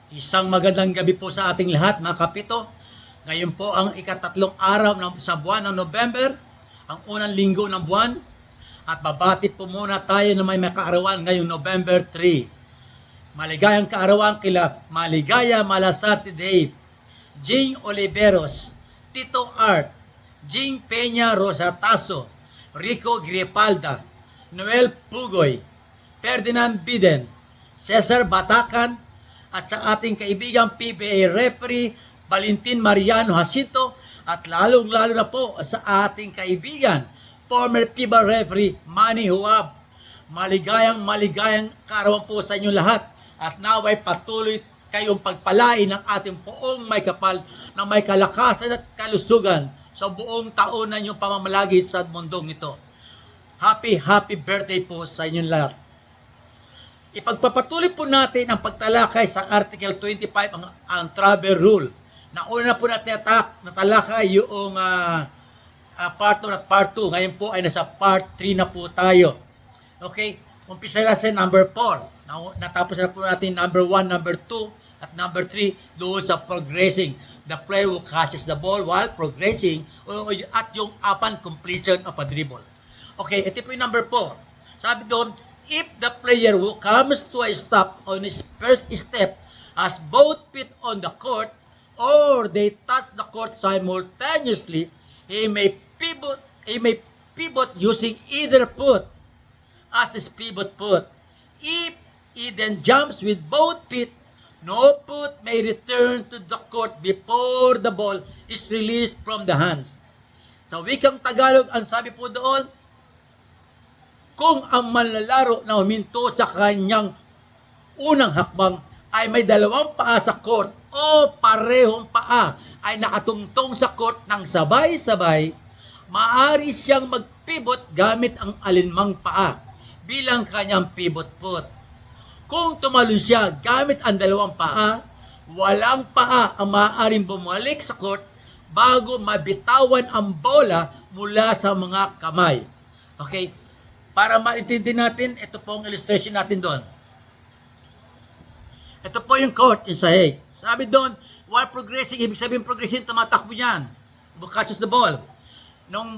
Isang magandang gabi po sa ating lahat mga kapito. Ngayon po ang ikatatlong araw sa buwan ng November, ang unang linggo ng buwan. At babati po muna tayo na may kaarawan ngayong November 3. Maligayang kaarawan kila Maligaya Malasarte Dave, Jing Oliveros, Tito Art, Jing Peña Rosataso, Rico Gripalda, Noel Pugoy, Ferdinand Biden, Cesar Batacan, at sa ating kaibigang PBA referee Valentin Mariano Jacinto, at lalong-lalo na po sa ating kaibigan former FIBA referee Manny Huab. Maligayang kaarawan po sa inyong lahat, at naway patuloy kayong pagpalain ng ating poong may kapal na may kalakasan at kalusugan sa buong taon na inyong pamamalagi sa mundong ito. Happy birthday po sa inyong lahat. Ipagpapatuloy po natin ang pagtalakay sa Article 25, ang travel rule. Nauna na po natin natalakay yung part 1 at part 2. Ngayon po ay nasa part 3 na po tayo. Okay, umpisa na sa number 4. Natapos na po natin number 1, number 2, at number 3 doon sa progressing. The player who catches the ball while progressing, at yung upon completion of a dribble. Okay, ito po yung number 4. Sabi doon, if the player who comes to a stop on his first step has both feet on the court or they touch the court simultaneously, he may pivot using either foot as his pivot foot. If he then jumps with both feet, no foot may return to the court before the ball is released from the hands. Sa wikang Tagalog, ang sabi po doon, kung ang manlalaro na huminto sa kanyang unang hakbang ay may dalawang paa sa court o parehong paa ay nakatungtong sa court ng sabay-sabay, maaari siyang mag-pivot gamit ang alinmang paa bilang kanyang pivot foot. Kung tumalon siya gamit ang dalawang paa, walang paa ang maaaring bumalik sa court bago mabitawan ang bola mula sa mga kamay. Okay? Para maintindihan natin, ito po ang illustration natin doon. Ito po yung court in Sahig. Sabi doon, while progressing, ibig sabihin progressing, tumatakbo yan. Catches the ball. Nung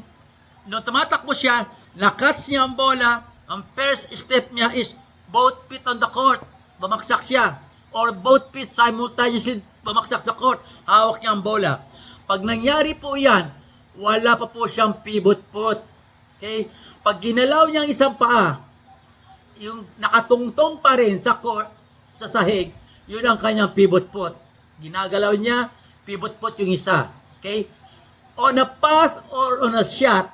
tumatakbo siya, nakatch niya ang bola, ang first step niya is both feet on the court. Bumaksak siya. Or both feet simultaneously bumaksak sa court. Hawak niya ang bola. Pag nangyari po yan, wala pa po siyang pivot foot. Okay? Pag ginalaw niya ang isang paa, yung nakatungtong pa rin sa court, sa sahig, yun ang kanyang pivot foot. Ginagalaw niya, pivot foot yung isa. Okay? On a pass or on a shot,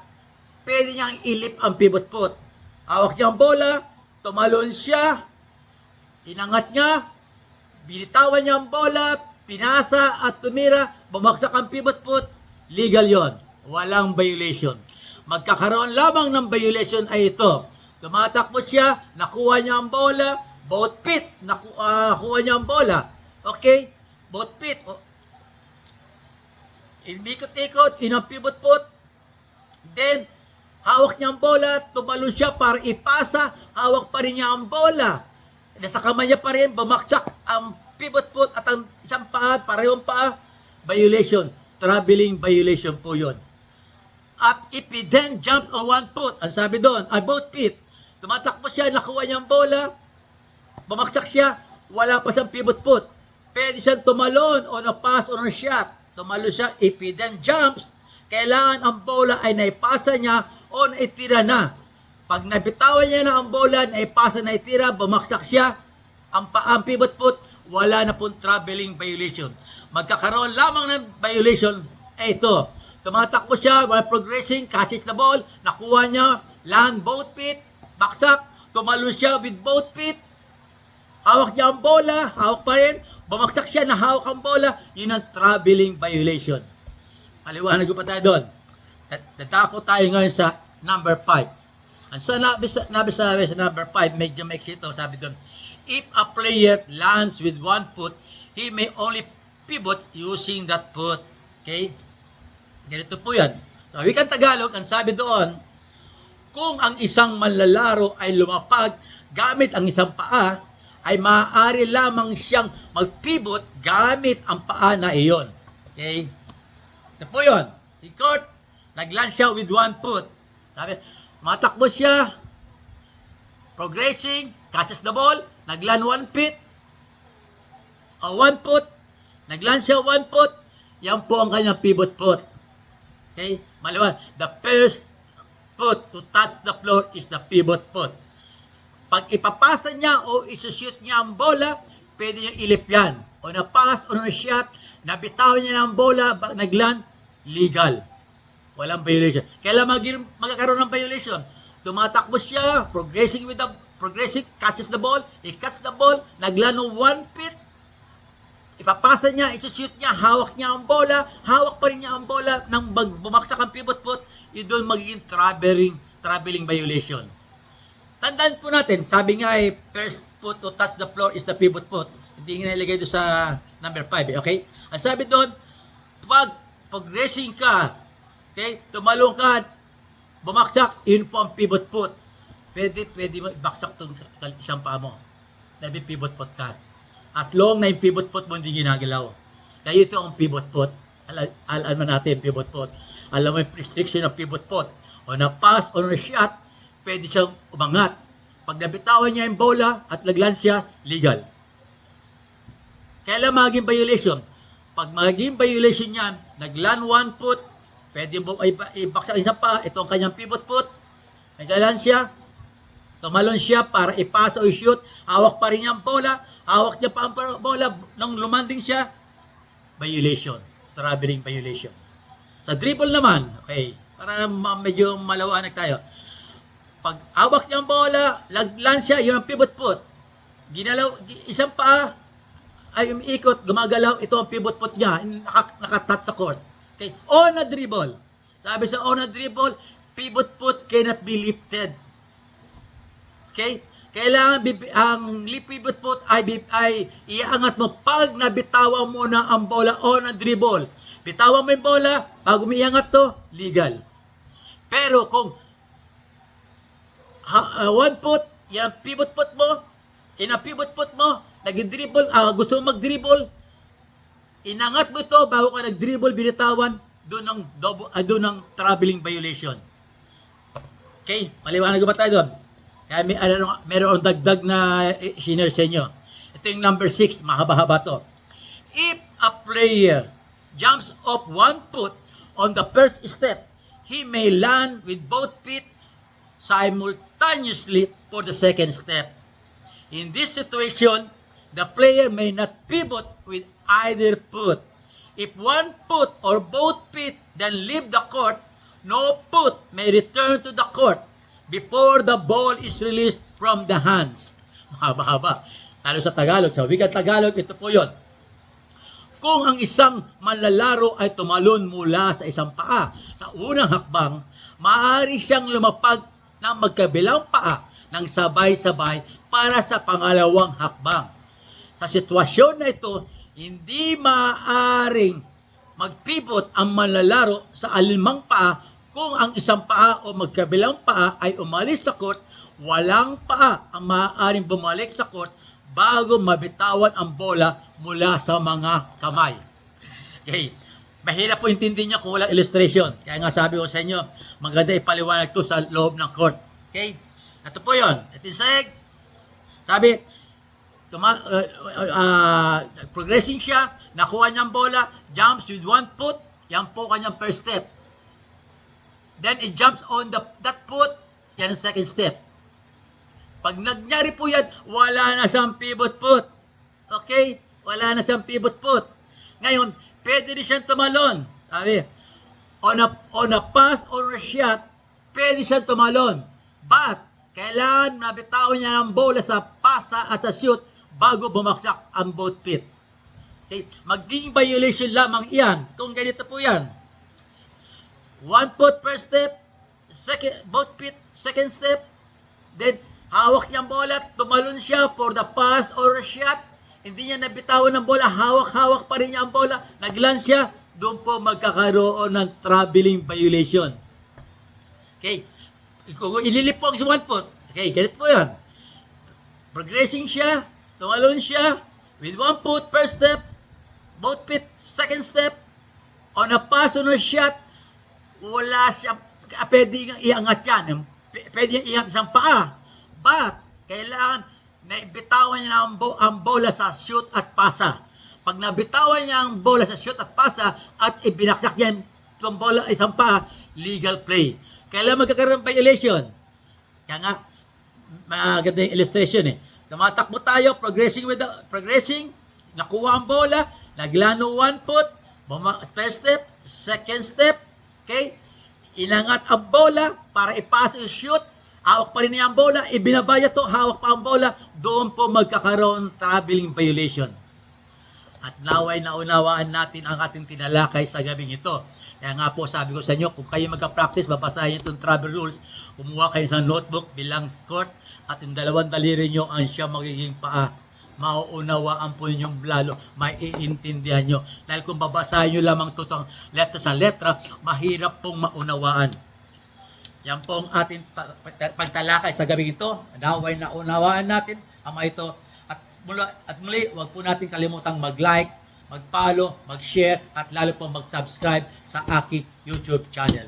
pwede niyang ilip ang pivot foot. Hawak niya ang bola, tumalon siya, inangat niya, binitawan niya ang bola, pinasa at tumira, bumaksak ang pivot foot, legal yon. Walang violation. Magkakaroon lamang ng violation ay ito. Tumatakbo siya, nakuha niya ang bola, both feet, nakuha niya ang bola. Okay? Both feet. Imikot-ikot, inang pivot foot. Then, hawak niya ang bola, tumalon siya para ipasa, hawak pa rin niya ang bola. Nasa kamay niya pa rin, bumaksak ang pivot foot at ang isang paa, parehong paa, violation. Traveling violation po yun. At if he then jumps on one foot, ang sabi doon, both feet, tumatakbo siya, nakuha niya ang bola, bumaksak siya, wala pa siyang pivot foot. Pwede siyang tumalon on a pass or on a shot. Tumalon siya, if he then jumps, kailangan ang bola ay naipasa niya o naitira na. Pag nabitawan niya na ang bola, naipasa, naitira, bumaksak siya, ang pivot foot, wala na pong traveling violation. Magkakaroon lamang ng violation ay ito. Tumatakbo siya while progressing, catches the ball, nakuha niya, land both feet, baksak, tumalon siya with both feet, hawak niya ang bola, hawak pa rin, bumaksak siya, nahawak ang bola, yun ang traveling violation. Maliwanag ko pa tayo doon. Natako tayo ngayon sa number 5. Ang sabi sa number 5, medyo maiksi ito, sabi doon, if a player lands with one foot, he may only pivot using that foot. Okay? Ganito po yan. Sa wikang Tagalog, ang sabi doon, kung ang isang manlalaro ay lumapag gamit ang isang paa, ay maaari lamang siyang mag-pivot gamit ang paa na iyon. Okay? Ito po yun. Si Kurt, nag-land siya with 1 foot. Sabi, matakbo siya, progressing, catches the ball, nag-land 1 feet, o 1 foot, nag-land siya 1 foot, yan po ang kanyang pivot foot. Okay? Maliwan, the first foot to touch the floor is the pivot foot. Pag ipapasa niya o isushoot niya ang bola, pwede niya ilip yan. O na-pass o na-shot, nabitawan niya ng bola, nag-land, legal. Walang violation. Kailan magkakaroon ng violation? Tumatakbo siya, progressing, catches the ball, he-catch the ball, nag-land 1 feet, ipapasa niya, isushoot niya, hawak niya ang bola, hawak pa rin niya ang bola, nang bumaksak ang pivot foot, yun doon magiging traveling violation. Tandaan po natin, sabi nga first foot to touch the floor is the pivot foot. Hindi nga nilagay doon sa number 5, okay? Ang sabi doon, pag progressing ka, okay, tumalong ka, bumaksak, yun po ang pivot foot. Pwede baksak itong isang paa mo. Maybe pivot foot ka. As long na yung pivot foot mo hindi ginagalaw. Kaya ito ang pivot foot. Alam natin pivot foot. Alam mo yung restriction ng pivot foot. O na-pass o na-shot, pwede siyang umangat. Pag nabitawan niya yung bola at nag-land siya, legal. Kailan maging violation? Pag maging violation niyan, nag-land 1 foot, pwede mo ibaksak isa pa, ito ang kanyang pivot foot, nag-land siya, tumalon siya para ipasa o shoot, hawak pa rin niya ang bola, hawak niya pa ang bola, nang lumanding siya, violation, traveling violation. Sa dribble naman, okay, para medyo malawanag tayo. Pag hawak niya ang bola, nag-land siya, yun ang pivot foot. Ginalaw, isang paa ay umiikot, gumagalaw, ito ang pivot foot niya, nakatouch sa court. Okay, on a dribble. Sabi sa on a dribble, pivot foot cannot be lifted. Okay? Kailangan ang pivot foot ay iaangat mo pag nabitawan mo na ang bola on a dribble. Bitawan mo yung bola, pag umiangat to, legal. Pero kung 1 foot, yan pivot foot mo, pivot foot mo, nag-dribble, gusto mo mag-dribble, inangat mo ito bago ka nag-dribble, binitawan, doon ng traveling violation. Okay, maliwanag ba tayo doon? Kaya meron dagdag na sinare sa inyo. Ito yung number 6, mahaba-haba to. If a player jumps off 1 foot on the first step, he may land with both feet simultaneously for the second step. In this situation, the player may not pivot with either foot. If 1 foot or both feet then leave the court, no foot may return to the court before the ball is released from the hands. Mahaba-haba. Lalo sa Tagalog, sa wikang Tagalog, ito po yun. Kung ang isang manlalaro ay tumalon mula sa isang paa sa unang hakbang, maaari siyang lumapag ng magkabilang paa ng sabay-sabay para sa pangalawang hakbang. Sa sitwasyon na ito, hindi maaaring mag-pivot ang manlalaro sa alinmang paa kung ang isang paa o magkabilang paa ay umalis sa court. Walang paa ang maaaring bumalik sa court bago mabitawan ang bola mula sa mga kamay. Okay. Mahirap po intindihin niyo kung walang illustration. Kaya nga sabi ko sa inyo, maganda ipaliwanag to sa loob ng court. Okay? Ito po yun. Ito yung sahig. Sabi, progressing siya, nakuha niyang bola, jumps with 1 foot, yan po kanyang first step. Then it jumps on that foot, yan ang second step. Pag nagyari po yan, wala na siyang pivot foot. Okay? Wala na siyang pivot foot. Ngayon, pwede rin siyang tumalon. Sabi, on a pass or a shot, pwede siyang tumalon. But, kailangan nabitawan niya ng bola sa pasa at sa shoot bago bumaksak ang both feet. Okay? Maging violation lamang iyan kung ganito po yan. 1 foot first step, both feet second step, then hawak niya ang bola, tumalon siya for the pass or a shot, hindi niya nabitawan ng bola, hawak-hawak pa rin niya ang bola, nag-land siya, doon po magkakaroon ng traveling violation. Okay? Ililip po ang 1 foot. Okay, ganito po yan. Progressing siya, tumalon siya with one foot first step, both feet second step, on a personal shot, wala siya pwede iangat yan. Pwede iangat isang paa. But, kailangan na bitawan niya ang bola sa shoot at pasa. Pag nabitawan niya ang bola sa shoot at pasa at ibinaksak niya itong bola isang paa, legal play. Kailangan magkakaroon ng violation. Kaya nga, maganda yung illustration eh. Tumatakbo tayo, progressing, nakuha ang bola, naglano one foot, first step, second step, okay? Inangat ang bola para ipasa yung shoot, hawak pa rin niya ang bola, ibinabaya to, hawak pa ang bola, doon po magkakaroon traveling violation. At naway naunawaan natin ang ating tinalakay sa gabing ito. Kaya nga po sabi ko sa inyo, kung kayo magka-practice, babasahin itong travel rules, kumuha kayo sa notebook bilang court, at yung dalawang daliri nyo ang siya magiging paa. Mauunawaan po ninyong lalo, maiintindihan nyo. Dahil kung babasahin nyo lamang ito sa letra, mahirap pong maunawaan. Yan po ang ating pagtalakay sa gabi ito. Naway na unawaan natin ang mga ito. At muli, huwag po natin kalimutang mag-like, mag-follow, mag-share, at lalo po mag-subscribe sa aking YouTube channel.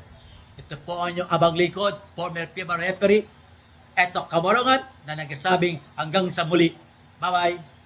Ito po ang inyong abang likod, former FIBA referee, Eto Kamorongan, na nagsasabing hanggang sa muli. Bye-bye!